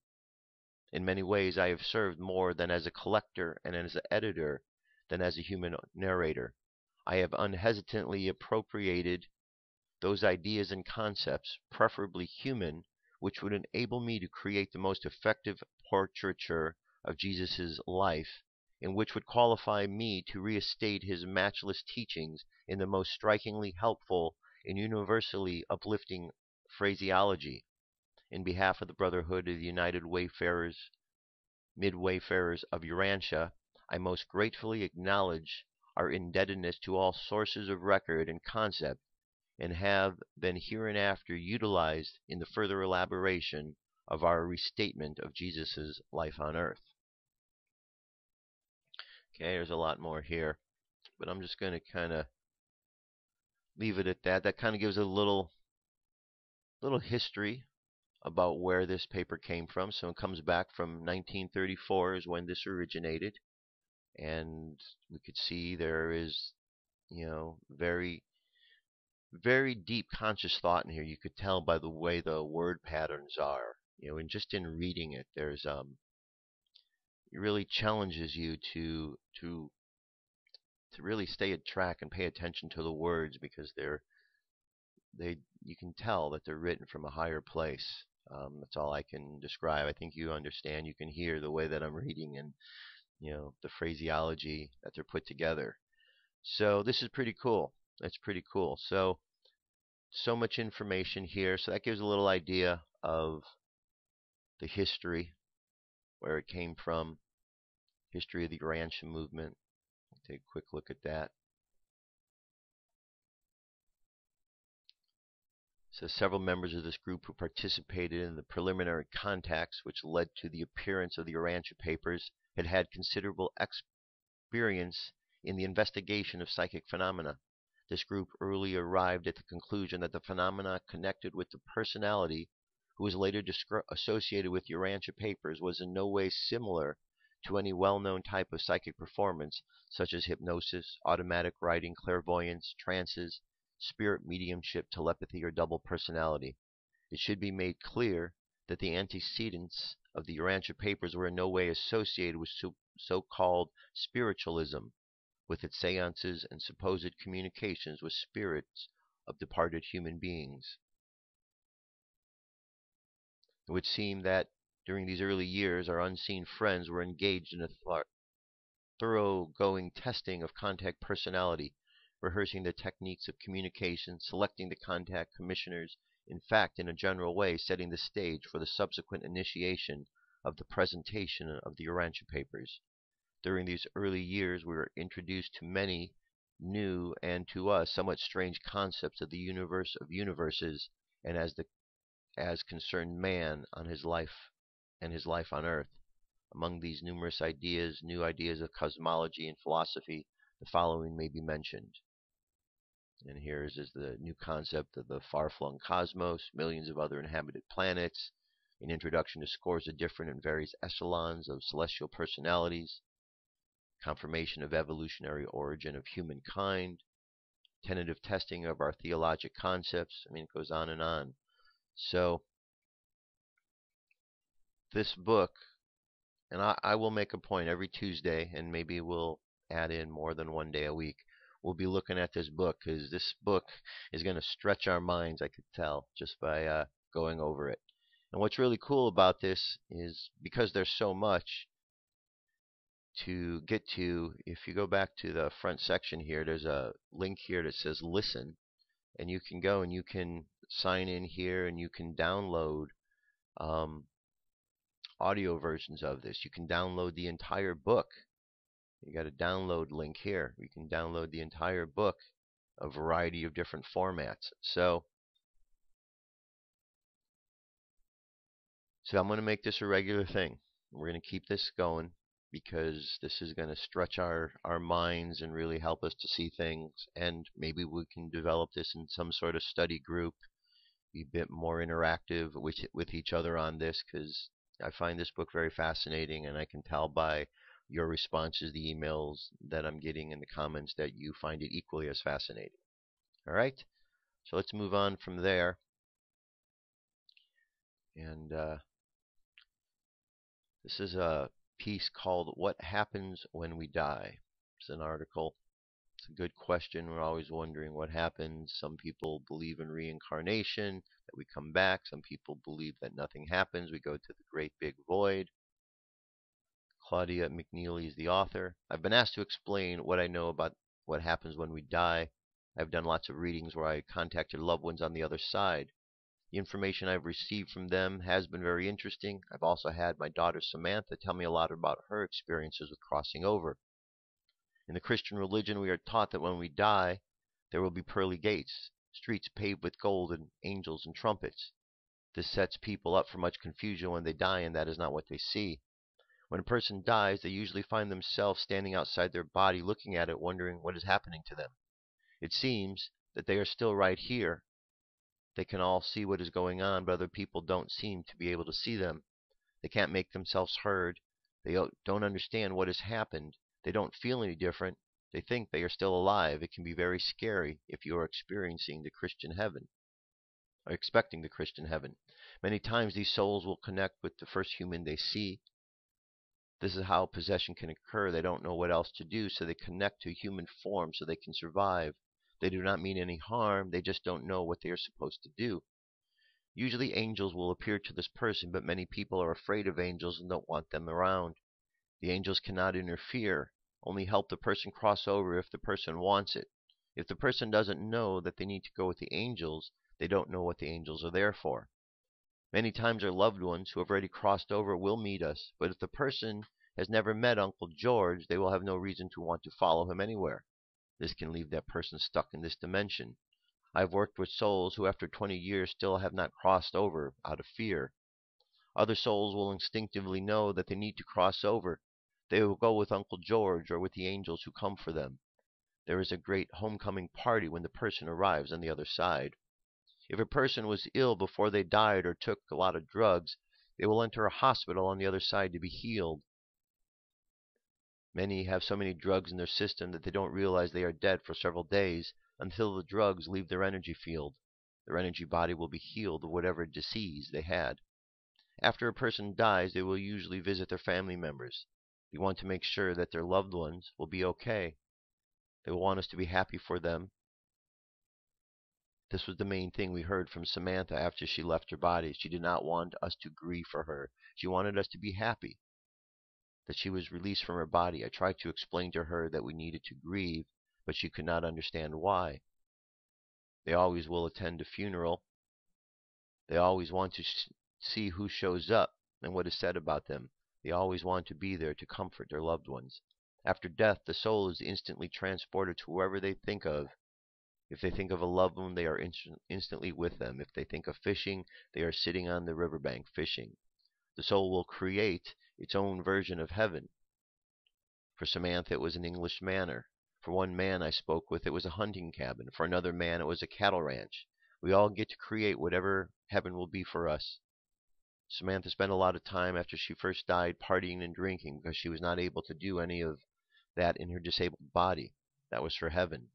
In many ways I have served more than as a collector and as an editor than as a human narrator. I have unhesitantly appropriated those ideas and concepts, preferably human, which would enable me to create the most effective portraiture of Jesus' life, and which would qualify me to restate his matchless teachings in the most strikingly helpful and universally uplifting phraseology. In behalf of the Brotherhood of the United Midwayfarers of Urantia, I most gratefully acknowledge our indebtedness to all sources of record and concept, and have been hereinafter utilized in the further elaboration of our restatement of Jesus' life on earth. Okay, there's a lot more here, but I'm just going to kind of leave it at that. That kind of gives a little history about where this paper came from. So it comes back from 1934 is when this originated, and we could see there is, very very deep conscious thought in here. You could tell by the way the word patterns are, and just in reading it, there's it really challenges you to really stay at track and pay attention to the words, because you can tell that they're written from a higher place. That's all I can describe. I think you understand. You can hear the way that I'm reading, and the phraseology that they're put together. So this is pretty cool. That's pretty cool. So much information here. So that gives a little idea of the history, where it came from, history of the Urantia movement. I'll take a quick look at that. So several members of this group who participated in the preliminary contacts which led to the appearance of the Urantia papers had had considerable experience in the investigation of psychic phenomena. This group early arrived at the conclusion that the phenomena connected with the personality who was later associated with Urantia papers was in no way similar to any well-known type of psychic performance, such as hypnosis, automatic writing, clairvoyance, trances, spirit mediumship, telepathy, or double personality. It should be made clear that the antecedents of the Urantia papers were in no way associated with so-called spiritualism, with its seances and supposed communications with spirits of departed human beings. It would seem that during these early years, our unseen friends were engaged in a thoroughgoing testing of contact personality, rehearsing the techniques of communication, selecting the contact commissioners, in fact, in a general way, setting the stage for the subsequent initiation of the presentation of the Urantia papers. During these early years, we were introduced to many new and to us somewhat strange concepts of the universe of universes and as concerned man on his life and his life on earth. Among these numerous ideas, new ideas of cosmology and philosophy, the following may be mentioned. And here is the new concept of the far-flung cosmos, millions of other inhabited planets, an introduction to scores of different and various echelons of celestial personalities, confirmation of evolutionary origin of humankind, tentative testing of our theologic concepts. I mean, it goes on and on. So, this book, and I will make a point every Tuesday, and maybe we'll add in more than one day a week. We'll be looking at this book, because this book is going to stretch our minds, I could tell, just by going over it. And what's really cool about this is because there's so much to get to. If you go back to the front section here, there's a link here that says listen, and you can go and you can sign in here and you can download audio versions of this. You can download the entire book. You got a download link here. You can download the entire book, a variety of different formats. So I'm going to make this a regular thing. We're going to keep this going because this is going to stretch our minds and really help us to see things. And maybe we can develop this in some sort of study group, be a bit more interactive with each other on this, because I find this book very fascinating, and I can tell by your responses, the emails that I'm getting, and the comments that you find it equally as fascinating. All right, so let's move on from there. And this is a piece called "What Happens When We Die." It's an article. It's a good question. We're always wondering what happens. Some people believe in reincarnation, that we come back. Some people believe that nothing happens. We go to the great big void. Claudia McNeely is the author. I've been asked to explain what I know about what happens when we die. I've done lots of readings where I contacted loved ones on the other side. The information I've received from them has been very interesting. I've also had my daughter Samantha tell me a lot about her experiences with crossing over. In the Christian religion, we are taught that when we die, there will be pearly gates, streets paved with gold, and angels and trumpets. This sets people up for much confusion when they die, and that is not what they see. When a person dies, they usually find themselves standing outside their body looking at it, wondering what is happening to them. It seems that they are still right here. They can all see what is going on, but other people don't seem to be able to see them. They can't make themselves heard. They don't understand what has happened. They don't feel any different. They think they are still alive. It can be very scary if you are experiencing the Christian heaven, or expecting the Christian heaven. Many times these souls will connect with the first human they see. This is how possession can occur. They don't know what else to do, so they connect to human form so they can survive. They do not mean any harm. They just don't know what they are supposed to do. Usually angels will appear to this person, but many people are afraid of angels and don't want them around. The angels cannot interfere, only help the person cross over if the person wants it. If the person doesn't know that they need to go with the angels, they don't know what the angels are there for. Many times our loved ones who have already crossed over will meet us, but if the person has never met Uncle George, they will have no reason to want to follow him anywhere. This can leave that person stuck in this dimension. I've worked with souls who after 20 years still have not crossed over out of fear. Other souls will instinctively know that they need to cross over. They will go with Uncle George or with the angels who come for them. There is a great homecoming party when the person arrives on the other side. If a person was ill before they died or took a lot of drugs, they will enter a hospital on the other side to be healed. Many have so many drugs in their system that they don't realize they are dead for several days until the drugs leave their energy field. Their energy body will be healed of whatever disease they had. After a person dies, they will usually visit their family members. They want to make sure that their loved ones will be okay. They will want us to be happy for them. This was the main thing we heard from Samantha after she left her body. She did not want us to grieve for her. She wanted us to be happy that she was released from her body. I tried to explain to her that we needed to grieve, but she could not understand why. They always will attend a funeral. They always want to see who shows up and what is said about them. They always want to be there to comfort their loved ones. After death, the soul is instantly transported to wherever they think of. If they think of a loved one, they are instantly with them. If they think of fishing, they are sitting on the riverbank fishing. The soul will create its own version of heaven. For Samantha, it was an English manor. For one man I spoke with, it was a hunting cabin. For another man, it was a cattle ranch. We all get to create whatever heaven will be for us. Samantha spent a lot of time after she first died partying and drinking because she was not able to do any of that in her disabled body. That was for heaven.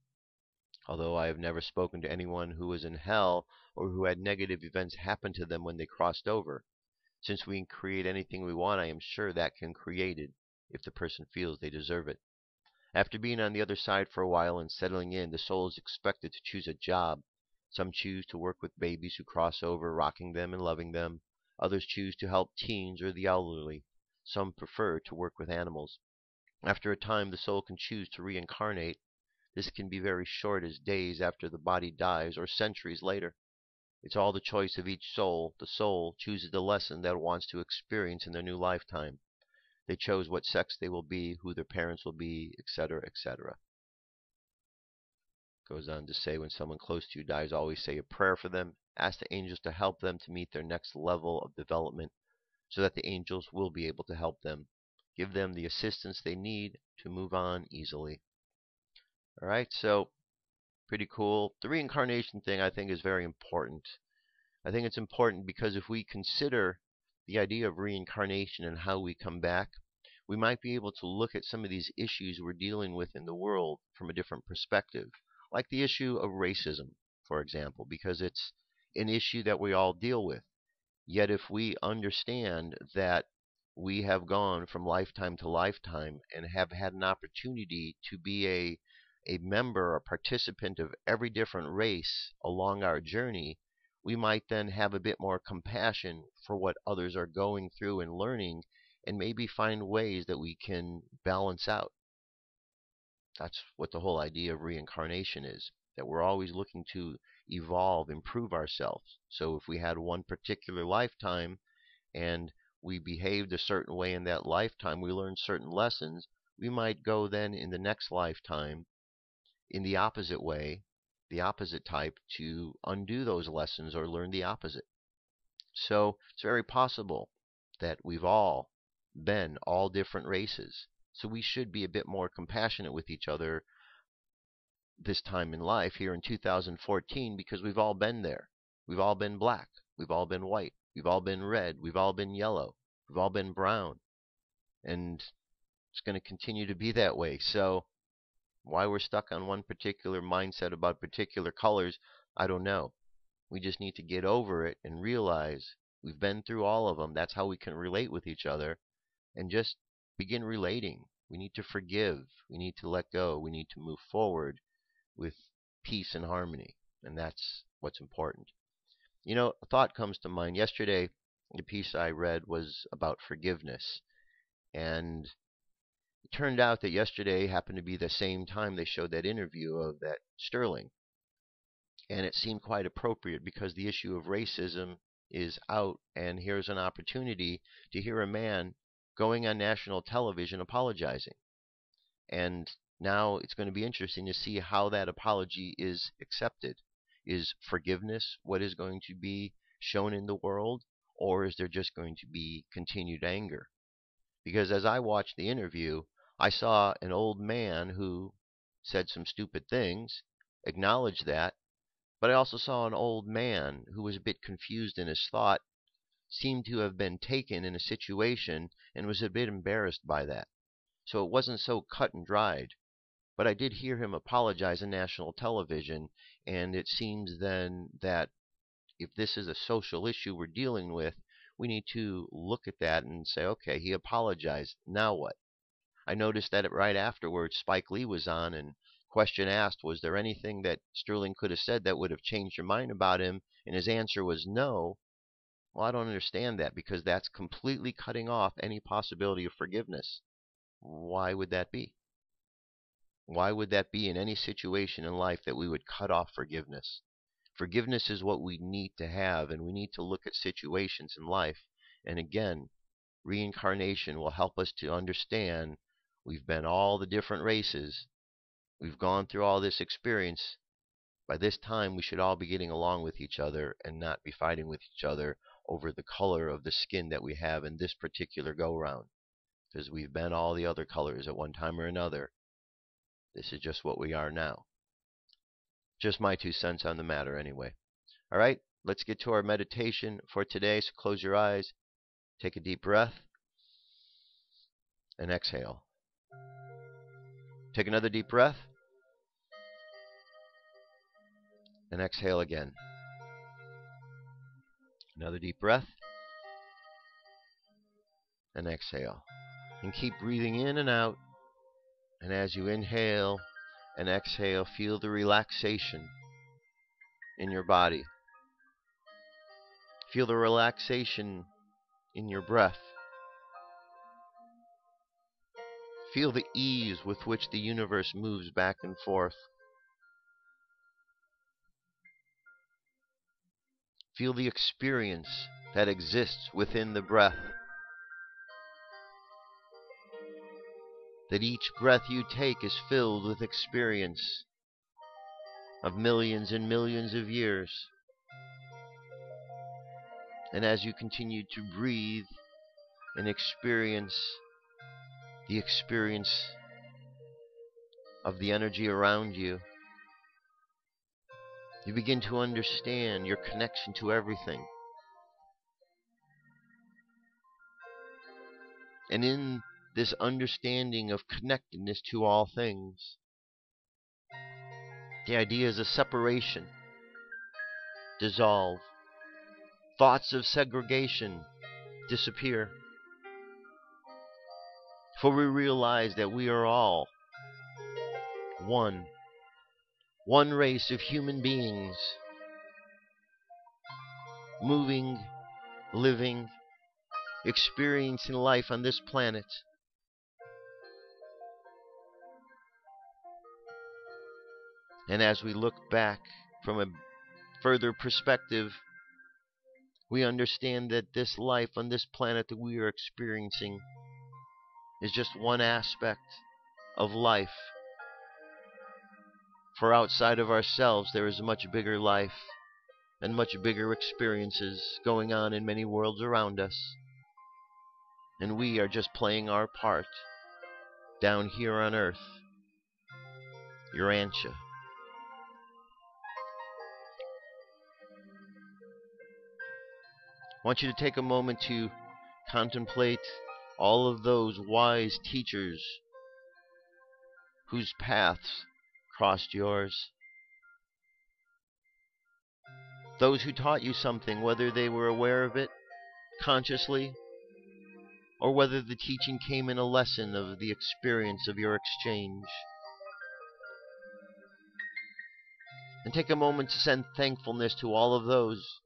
Although I have never spoken to anyone who was in hell or who had negative events happen to them when they crossed over. Since we can create anything we want, I am sure that can be created if the person feels they deserve it. After being on the other side for a while and settling in, the soul is expected to choose a job. Some choose to work with babies who cross over, rocking them and loving them. Others choose to help teens or the elderly. Some prefer to work with animals. After a time, the soul can choose to reincarnate. This can be very short, as days after the body dies or centuries later. It's all the choice of each soul. The soul chooses the lesson that it wants to experience in their new lifetime. They chose what sex they will be, who their parents will be, etc., etc. Goes on to say, when someone close to you dies, always say a prayer for them. Ask the angels to help them to meet their next level of development so that the angels will be able to help them. Give them the assistance they need to move on easily. All right, so pretty cool. The reincarnation thing, I think, is very important. I think it's important because if we consider the idea of reincarnation and how we come back, we might be able to look at some of these issues we're dealing with in the world from a different perspective, like the issue of racism, for example, because it's an issue that we all deal with. Yet if we understand that we have gone from lifetime to lifetime and have had an opportunity to be a member, a participant of every different race along our journey, we might then have a bit more compassion for what others are going through and learning, and maybe find ways that we can balance out. That's what the whole idea of reincarnation is, that we're always looking to evolve, improve ourselves. So if we had one particular lifetime and we behaved a certain way in that lifetime, we learned certain lessons, we might go then in the next lifetime in the opposite way, the opposite type, to undo those lessons or learn the opposite. So it's very possible that we've all been all different races. So we should be a bit more compassionate with each other this time in life here in 2014, because we've all been there. We've all been black. We've all been white. We've all been red. We've all been yellow. We've all been brown. And it's going to continue to be that way. So why we're stuck on one particular mindset about particular colors, I don't know. We just need to get over it and realize we've been through all of them. That's how we can relate with each other and just begin relating. We need to forgive. We need to let go. We need to move forward with peace and harmony. And that's what's important. You know, a thought comes to mind. Yesterday, the piece I read was about forgiveness. And it turned out that yesterday happened to be the same time they showed that interview of that Sterling. And it seemed quite appropriate because the issue of racism is out, and here's an opportunity to hear a man going on national television apologizing. And now it's going to be interesting to see how that apology is accepted. Is forgiveness what is going to be shown in the world, or is there just going to be continued anger? Because as I watched the interview, I saw an old man who said some stupid things, acknowledged that, but I also saw an old man who was a bit confused in his thought, seemed to have been taken in a situation, and was a bit embarrassed by that. So it wasn't so cut and dried. But I did hear him apologize on national television, and it seems then that if this is a social issue we're dealing with, we need to look at that and say, okay, he apologized. Now what? I noticed that right afterwards, Spike Lee was on, and question asked, was there anything that Sterling could have said that would have changed your mind about him? And his answer was no. Well, I don't understand that, because that's completely cutting off any possibility of forgiveness. Why would that be? Why would that be in any situation in life that we would cut off forgiveness? Forgiveness is what we need to have, and we need to look at situations in life. And again, reincarnation will help us to understand we've been all the different races. We've gone through all this experience. By this time, we should all be getting along with each other and not be fighting with each other over the color of the skin that we have in this particular go-round. Because we've been all the other colors at one time or another. This is just what we are now. Just my 2 cents on the matter anyway. All right, let's get to our meditation for today. So close your eyes, take a deep breath, and exhale. Take another deep breath, and exhale again. Another deep breath, and exhale. And keep breathing in and out. And as you inhale and exhale, feel the relaxation in your body. Feel the relaxation in your breath. Feel the ease with which the universe moves back and forth. Feel the experience that exists within the breath. That each breath you take is filled with experience of millions and millions of years. And as you continue to breathe and experience the experience of the energy around you, you begin to understand your connection to everything. And in this understanding of connectedness to all things, the ideas of separation dissolve. Thoughts of segregation disappear. For we realize that we are all one race of human beings, moving, living, experiencing life on this planet. And as we look back from a further perspective, we understand that this life on this planet that we are experiencing is just one aspect of life. For outside of ourselves, there is a much bigger life and much bigger experiences going on in many worlds around us. And we are just playing our part down here on Earth. Urantia. I want you to take a moment to contemplate all of those wise teachers whose paths crossed yours. Those who taught you something, whether they were aware of it consciously, or whether the teaching came in a lesson of the experience of your exchange. And take a moment to send thankfulness to all of those.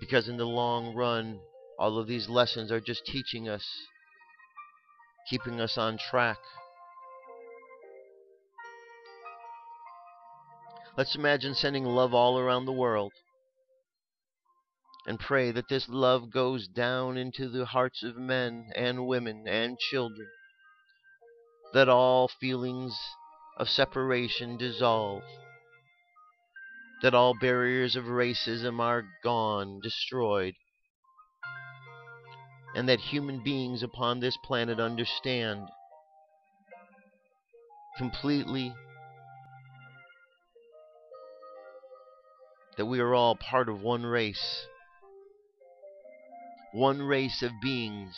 Because in the long run, all of these lessons are just teaching us, keeping us on track. Let's imagine sending love all around the world. And pray that this love goes down into the hearts of men and women and children. That all feelings of separation dissolve. That all barriers of racism are gone, destroyed. And that human beings upon this planet understand completely that we are all part of one race. one race of beings.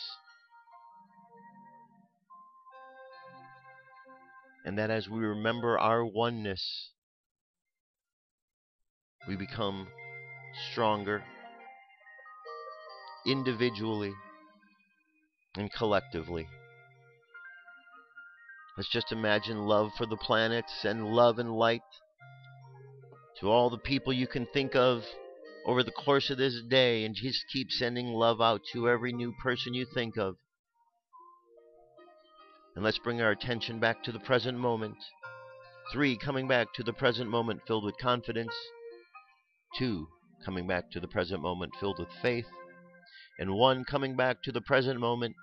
And that as we remember our oneness, we become stronger individually and collectively. Let's just imagine love for the planet. Send love and light to all the people you can think of over the course of this day, and just keep sending love out to every new person you think of. And let's bring our attention back to the present moment. 3, coming back to the present moment filled with confidence. 2, coming back to the present moment filled with faith. And 1, coming back to the present moment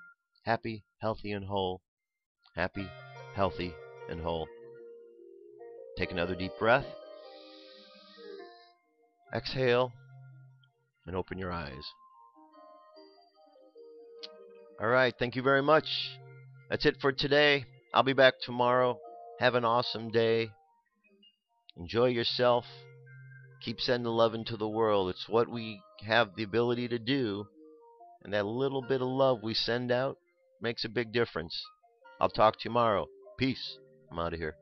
happy, healthy, and whole. Happy, healthy, and whole. Take another deep breath. Exhale and open your eyes. All right, thank you very much. That's it for today. I'll be back tomorrow. Have an awesome day. Enjoy yourself. Keep sending love into the world. It's what we have the ability to do. And that little bit of love we send out makes a big difference. I'll talk to you tomorrow. Peace. I'm out of here.